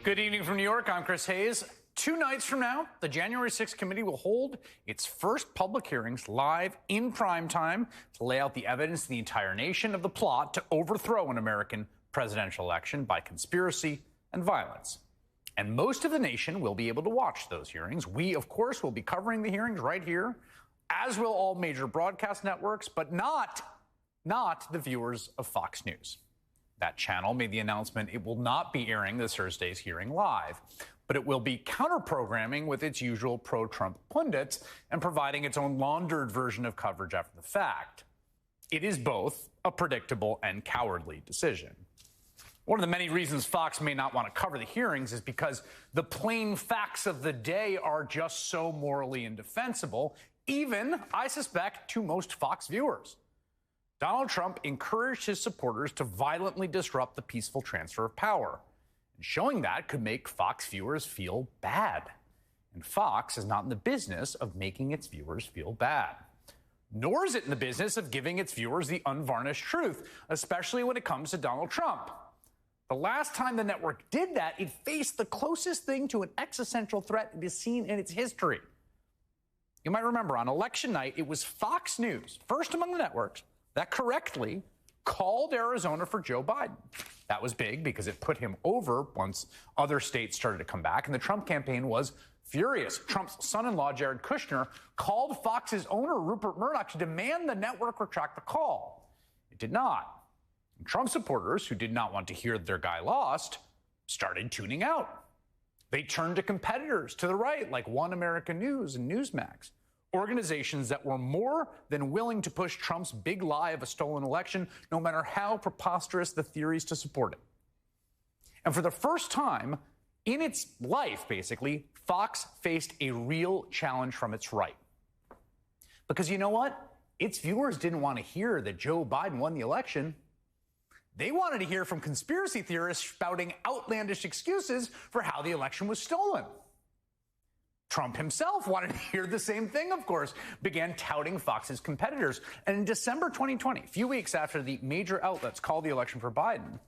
Good evening from New York. I'm Chris Hayes. 2 nights from now, the January 6th committee will hold its first public hearings live in prime time to lay out the evidence to the entire nation of the plot to overthrow an American presidential election by conspiracy and violence. And most of the nation will be able to watch those hearings. We, of course, will be covering the hearings right here, as will all major broadcast networks, but not the viewers of Fox News. That channel made the announcement it will not be airing this Thursday's hearing live, but it will be counter-programming with its usual pro-Trump pundits and providing its own laundered version of coverage after the fact. It is both a predictable and cowardly decision. One of the many reasons Fox may not want to cover the hearings is because the plain facts of the day are just so morally indefensible, even, I suspect, to most Fox viewers. Donald Trump encouraged his supporters to violently disrupt the peaceful transfer of power. And showing that could make Fox viewers feel bad. And Fox is not in the business of making its viewers feel bad. Nor is it in the business of giving its viewers the unvarnished truth, especially when it comes to Donald Trump. The last time the network did that, it faced the closest thing to an existential threat it has seen in its history. You might remember on election night, it was Fox News, first among the networks, that correctly called Arizona for Joe Biden. That was big because it put him over once other states started to come back, and the Trump campaign was furious. Trump's son-in-law, Jared Kushner, called Fox's owner, Rupert Murdoch, to demand the network retract the call. It did not. And Trump supporters, who did not want to hear their guy lost, started tuning out. They turned to competitors to the right, like One American News and Newsmax. Organizations that were more than willing to push Trump's big lie of a stolen election, no matter how preposterous the theories to support it. And for the first time in its life, basically, Fox faced a real challenge from its right. Because you know what? Its viewers didn't want to hear that Joe Biden won the election. They wanted to hear from conspiracy theorists spouting outlandish excuses for how the election was stolen. Trump himself wanted to hear the same thing, of course, began touting Fox's competitors. And in December 2020, a few weeks after the major outlets called the election for Biden,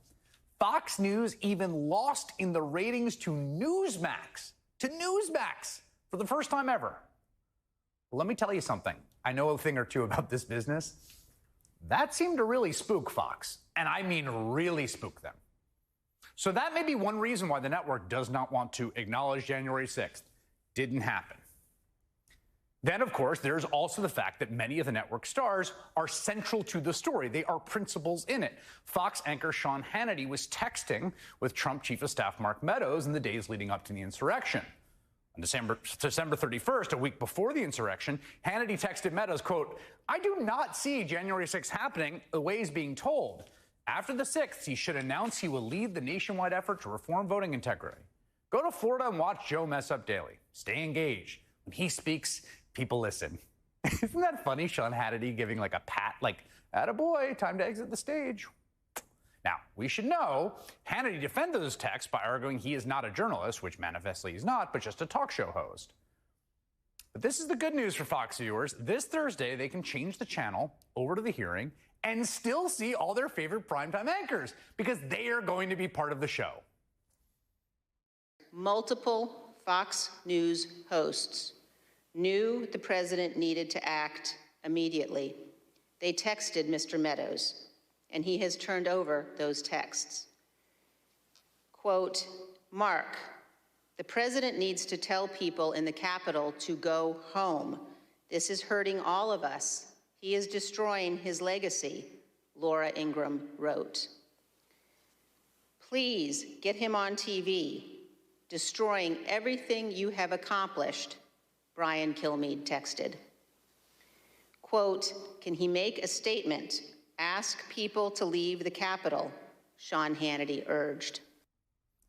Fox News even lost in the ratings to Newsmax, for the first time ever. Well, let me tell you something. I know a thing or two about this business. That seemed to really spook Fox, and I mean really spook them. So that may be one reason why the network does not want to acknowledge January 6th. Didn't happen. Then, of course, there's also the fact that many of the network stars are central to the story. They are principals in it. Fox anchor Sean Hannity was texting with Trump Chief of Staff Mark Meadows in the days leading up to the insurrection. On December 31st, a week before the insurrection, Hannity texted Meadows, quote, "I do not see January 6th happening the way he's being told. After the 6th, he should announce he will lead the nationwide effort to reform voting integrity. Go to Florida and watch Joe mess up daily. Stay engaged. When he speaks, people listen." Isn't that funny? Sean Hannity giving like a pat, like, attaboy, time to exit the stage. Now, we should know Hannity defended those texts by arguing he is not a journalist, which manifestly he's not, but just a talk show host. But this is the good news for Fox viewers. This Thursday, they can change the channel over to the hearing and still see all their favorite primetime anchors because they are going to be part of the show. Multiple Fox News hosts knew the president needed to act immediately. They texted Mr. Meadows, and he has turned over those texts. Quote, "Mark, the president needs to tell people in the Capitol to go home. This is hurting all of us. He is destroying his legacy," Laura Ingraham wrote. "Please get him on TV. Destroying everything you have accomplished," Brian Kilmeade texted. Quote, "Can he make a statement? Ask people to leave the Capitol," Sean Hannity urged.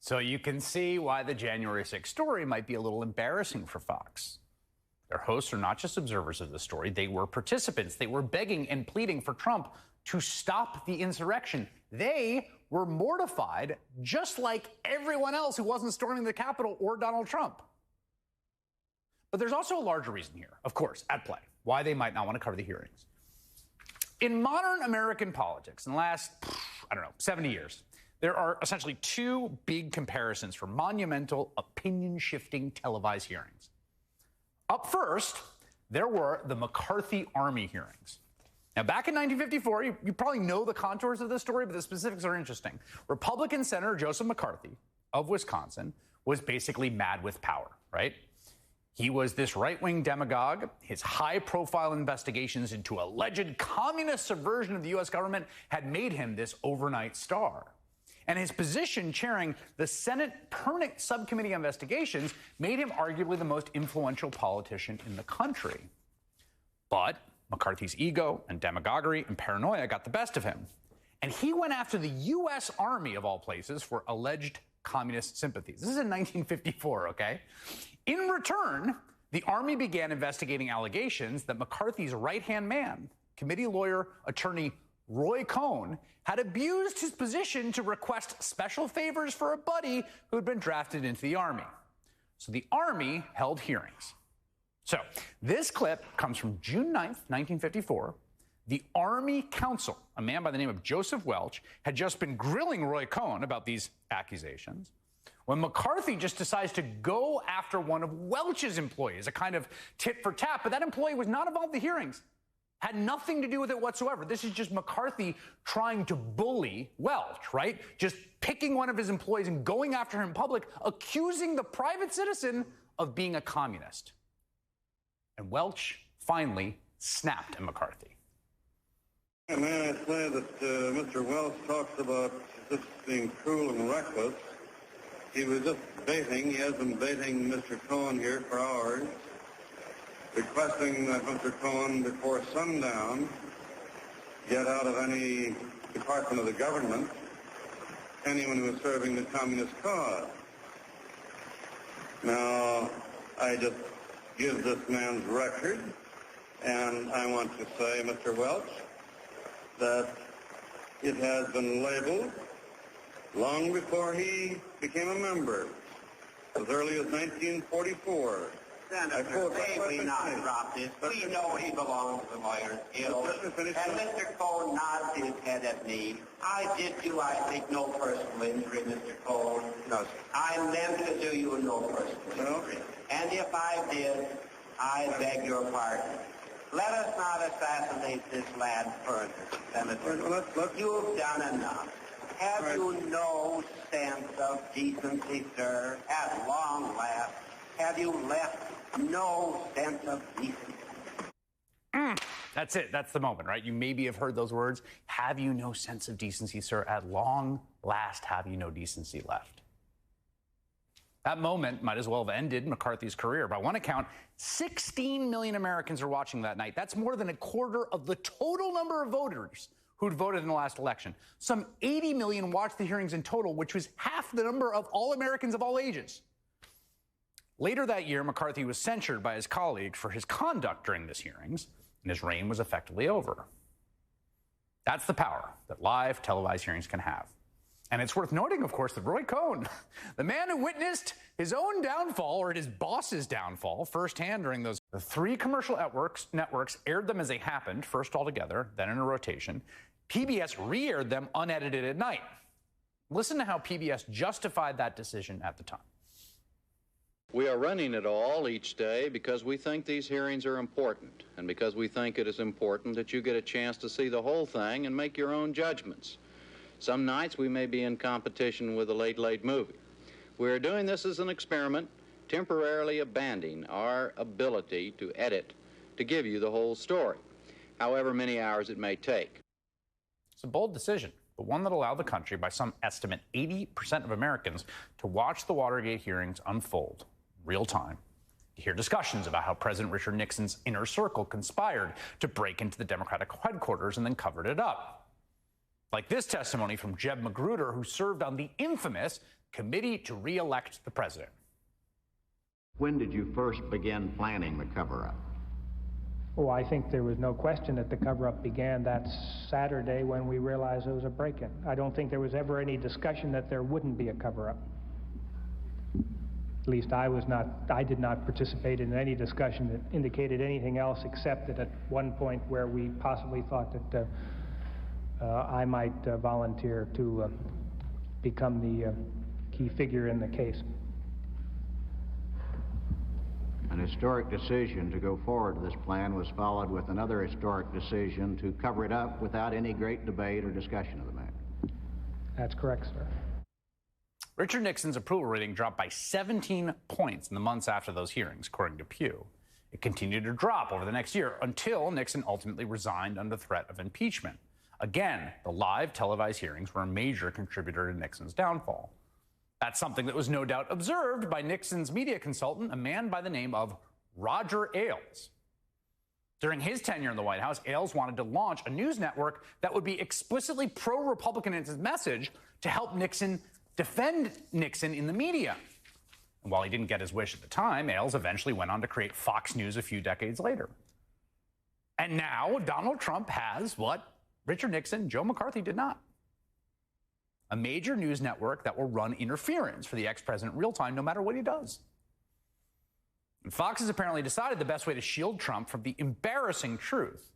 So you can see why the January 6th story might be a little embarrassing for Fox. Their hosts are not just observers of the story, they were participants. They were begging and pleading for Trump to stop the insurrection. They were mortified, just like everyone else who wasn't storming the Capitol or Donald Trump. But there's also a larger reason here, of course, at play, why they might not want to cover the hearings. In modern American politics, in the last, 70 years, There are essentially two big comparisons for monumental, opinion-shifting televised hearings. Up first, there were the McCarthy Army hearings. Now, back in 1954, you probably know the contours of this story, but the specifics are interesting. Republican Senator Joseph McCarthy of Wisconsin was basically mad with power, right? He was this right-wing demagogue. His high-profile investigations into alleged communist subversion of the U.S. government had made him this overnight star. And his position chairing the Senate Permanent Subcommittee on Investigations made him arguably the most influential politician in the country. But McCarthy's ego and demagoguery and paranoia got the best of him. And he went after the U.S. Army, of all places, for alleged communist sympathies. This is in 1954, okay? In return, the Army began investigating allegations that McCarthy's right-hand man, committee lawyer, attorney Roy Cohn, had abused his position to request special favors for a buddy who had been drafted into the Army. So the Army held hearings. So this clip comes from June 9th, 1954. The Army Counsel, a man by the name of Joseph Welch, had just been grilling Roy Cohn about these accusations when McCarthy just decides to go after one of Welch's employees, a kind of tit for tat, but that employee was not involved in the hearings, had nothing to do with it whatsoever. This is just McCarthy trying to bully Welch, right? Just picking one of his employees and going after him in public, accusing the private citizen of being a communist. And Welch finally snapped at McCarthy. May I say that Mr. Welch talks about this being cruel and reckless. He was just baiting. He has been baiting Mr. Cohen here for hours, requesting that Mr. Cohen, before sundown, get out of any department of the government anyone who is serving the communist cause. Now, I just give this man's record, and I want to say, Mr. Welch, that it has been labeled long before he became a member, as early as 1944. Senator, may we not drop this? We know he belongs to the Lawyers Guild. And Mr. Cohen nods his head at me. I did you, I think, no personal injury, Mr. Cohen. No, sir. I meant to do you no personal injury. And if I did, I beg your pardon. Let us not assassinate this lad further, Senator. You've done enough. Have you no sense of decency, sir? At long last, have you left no sense of decency? That's it. That's the moment, right? You maybe have heard those words. Have you no sense of decency, sir? At long last, have you no decency left? That moment might as well have ended McCarthy's career. By one account, 16 million Americans are watching that night. That's more than a quarter of the total number of voters who'd voted in the last election. Some 80 million watched the hearings in total, which was half the number of all Americans of all ages. Later that year, McCarthy was censured by his colleagues for his conduct during these hearings, and his reign was effectively over. That's the power that live televised hearings can have. And it's worth noting, of course, that Roy Cohn, the man who witnessed his own downfall, or his boss's downfall, firsthand during those three commercial networks aired them as they happened, first all together, then in a rotation. PBS re-aired them unedited at night. Listen to how PBS justified that decision at the time. We are running it all each day because we think these hearings are important, and because we think it is important that you get a chance to see the whole thing and make your own judgments. Some nights we may be in competition with a late movie. We are doing this as an experiment, temporarily abandoning our ability to edit to give you the whole story, however many hours it may take. It's a bold decision, but one that allowed the country, by some estimate 80% of Americans, to watch the Watergate hearings unfold real time, to hear discussions about how President Richard Nixon's inner circle conspired to break into the Democratic headquarters and then covered it up. Like this testimony from Jeb Magruder, who served on the infamous Committee to Re-elect the President. When did you first begin planning the cover-up? Oh, I think there was no question that the cover-up began that Saturday when we realized there was a break-in. I don't think there was ever any discussion that there wouldn't be a cover-up. At least I did not participate in any discussion that indicated anything else, except that at one point where we possibly thought that I might volunteer to become the key figure in the case. An historic decision to go forward with this plan was followed with another historic decision to cover it up without any great debate or discussion of the matter. That's correct, sir. Richard Nixon's approval rating dropped by 17 points in the months after those hearings, according to Pew. It continued to drop over the next year until Nixon ultimately resigned under threat of impeachment. Again, the live televised hearings were a major contributor to Nixon's downfall. That's something that was no doubt observed by Nixon's media consultant, a man by the name of Roger Ailes. During his tenure in the White House, Ailes wanted to launch a news network that would be explicitly pro-Republican in its message to help Nixon defend Nixon in the media. And while he didn't get his wish at the time, Ailes eventually went on to create Fox News a few decades later. And now Donald Trump has what Richard Nixon, Joe McCarthy did not. A major news network that will run interference for the ex-president real time, no matter what he does. And Fox has apparently decided the best way to shield Trump from the embarrassing truth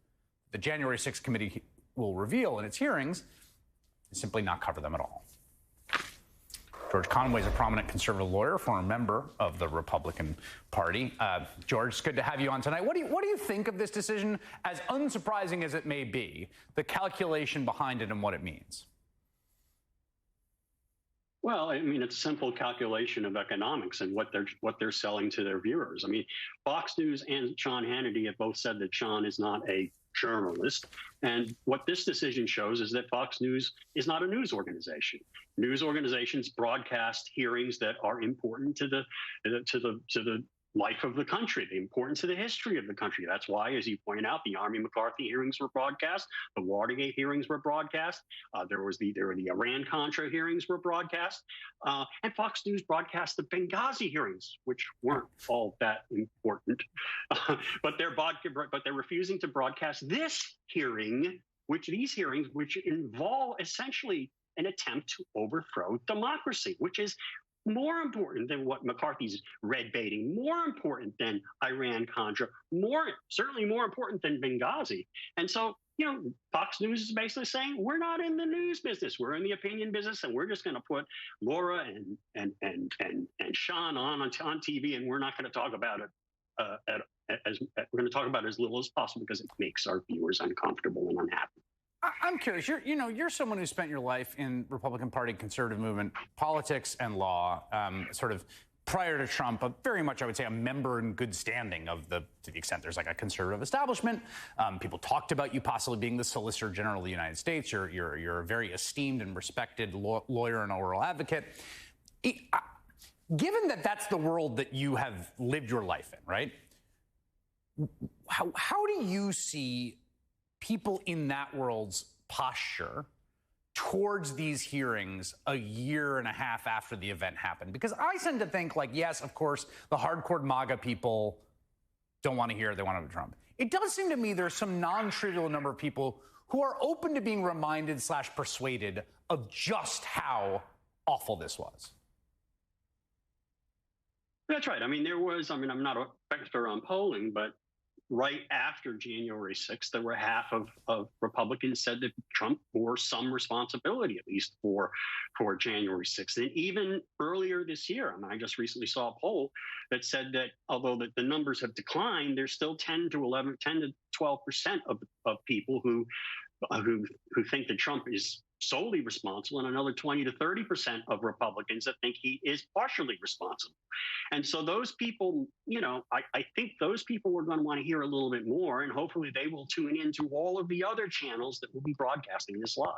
the January 6th committee will reveal in its hearings is simply not cover them at all. George Conway is a prominent conservative lawyer, former member of the Republican Party. George, it's good to have you on tonight. What do you think of this decision, as unsurprising as it may be, the calculation behind it and what it means? Well, I mean, it's a simple calculation of economics and what they're selling to their viewers. I mean, Fox News and Sean Hannity have both said that Sean is not a journalist. And what this decision shows is that Fox News is not a news organization. News organizations broadcast hearings that are important to the life of the country, the importance of the history of the country. That's why, as you point out, the Army McCarthy hearings were broadcast, the Watergate hearings were broadcast, there were the Iran-Contra hearings were broadcast, and Fox News broadcast the Benghazi hearings, which weren't all that important, but they're refusing to broadcast this hearing, which involve essentially an attempt to overthrow democracy, which is more important than what McCarthy's red baiting, more important than Iran-Contra, certainly more important than Benghazi. And so, Fox News is basically saying, we're not in the news business, we're in the opinion business, and we're just going to put Laura and Sean on TV, and we're not going to talk about it we're going to talk about it as little as possible because it makes our viewers uncomfortable and unhappy. I'm curious. You're someone who spent your life in Republican Party conservative movement politics and law, sort of prior to Trump, but very much, I would say, a member in good standing to the extent there's like a conservative establishment. People talked about you possibly being the Solicitor General of the United States. You're a very esteemed and respected lawyer and oral advocate. Given that that's the world that you have lived your life in, right? How do you see people in that world's posture towards these hearings a year and a half after the event happened? Because I tend to think, like, yes, of course, the hardcore MAGA people don't want to hear it. They want to Trump. It does seem to me there's some non-trivial number of people who are open to being reminded / persuaded of just how awful this was. That's right. I mean, I'm not an expert on polling, but right after January 6th, there were half of Republicans said that Trump bore some responsibility, at least for January 6th. And even earlier this year, I just recently saw a poll that said that although the numbers have declined, there's still 10 to 12% of people who think that Trump is solely responsible, and another 20 to 30% of Republicans that think he is partially responsible. And so those people, I think those people are going to want to hear a little bit more, and hopefully they will tune into all of the other channels that will be broadcasting this live.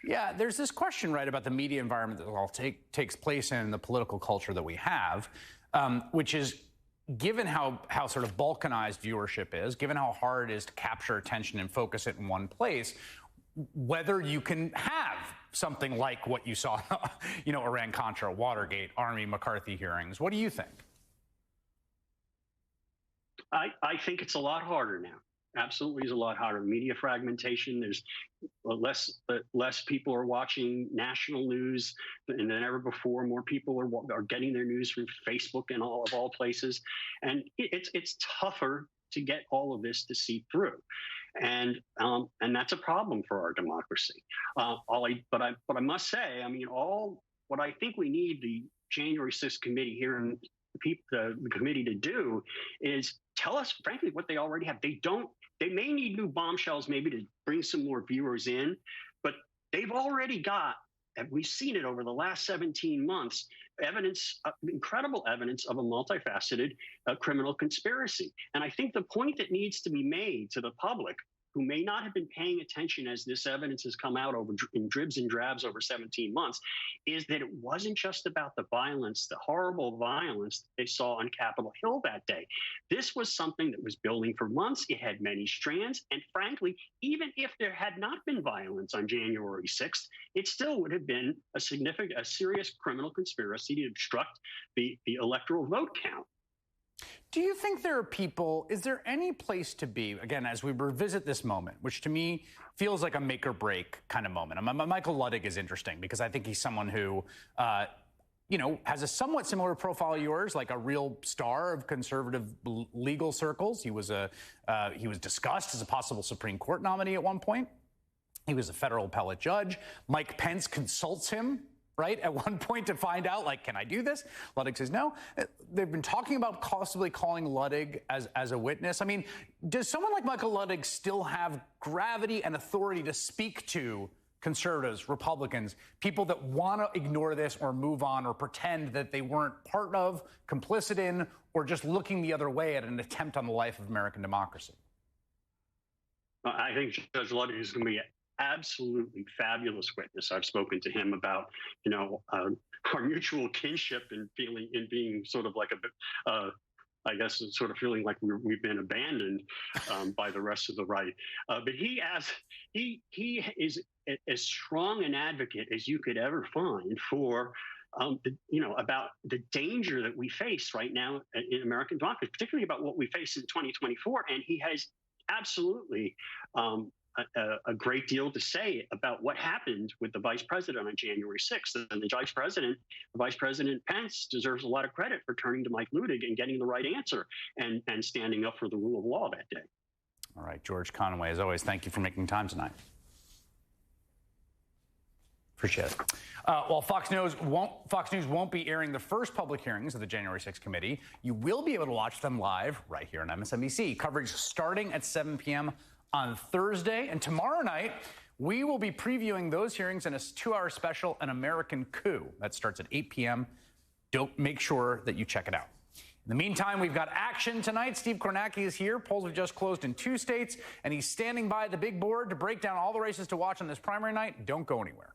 Yeah, there's this question, right, about the media environment that all takes place in the political culture that we have, which is, given how sort of balkanized viewership is, given how hard it is to capture attention and focus it in one place, whether you can have something like what you saw, Iran-Contra, Watergate, Army McCarthy hearings. What do you think? I think it's a lot harder now. Absolutely is a lot harder. Media fragmentation, there's less people are watching national news than ever before. More people are getting their news from Facebook and all places. And it's tougher to get all of this to seep through. and that's a problem for our democracy. But I must say, I mean, what I think we need the January 6th committee here and the committee to do is tell us, frankly, what they already have. They may need new bombshells, maybe to bring some more viewers in, but they've already got, and we've seen it over the last 17 months, evidence, incredible evidence of a multifaceted criminal conspiracy. And I think the point that needs to be made to the public, who may not have been paying attention as this evidence has come out in dribs and drabs over 17 months, is that it wasn't just about the violence, the horrible violence they saw on Capitol Hill that day. This was something that was building for months. It had many strands. And frankly, even if there had not been violence on January 6th, it still would have been a serious criminal conspiracy to obstruct the electoral vote count. Do you think there are people, is there any place to be, again, as we revisit this moment, which to me feels like a make or break kind of moment? Michael Ludwig is interesting because I think he's someone who, has a somewhat similar profile to yours, like a real star of conservative legal circles. He was discussed as a possible Supreme Court nominee at one point. He was a federal appellate judge. Mike Pence consults him, right, at one point to find out, like, can I do this? Ludwig says no. They've been talking about possibly calling Ludwig as a witness. I mean, does someone like Michael Ludwig still have gravity and authority to speak to conservatives, Republicans, people that want to ignore this or move on or pretend that they weren't part of, complicit in, or just looking the other way at an attempt on the life of American democracy? I think Judge Ludwig is going to be absolutely fabulous witness. I've spoken to him about, our mutual kinship and being sort of like I guess sort of feeling like we've been abandoned by the rest of the right. But he is as strong an advocate as you could ever find for about the danger that we face right now in American democracy, particularly about what we face in 2024. And he has absolutely a great deal to say about what happened with the vice president on January 6th. And the Vice President Pence deserves a lot of credit for turning to Mike Ludwig and getting the right answer and standing up for the rule of law that day. All right, George Conway, as always, thank you for making time tonight. Appreciate it. While Fox News won't be airing the first public hearings of the January 6th committee, you will be able to watch them live right here on MSNBC. Coverage starting at 7 p.m. on Thursday. And tomorrow night, we will be previewing those hearings in a 2-hour special, An American Coup. That starts at 8 p.m. Make sure that you check it out. In the meantime, we've got action tonight. Steve Kornacki is here. Polls have just closed in 2 states, and he's standing by the big board to break down all the races to watch on this primary night. Don't go anywhere.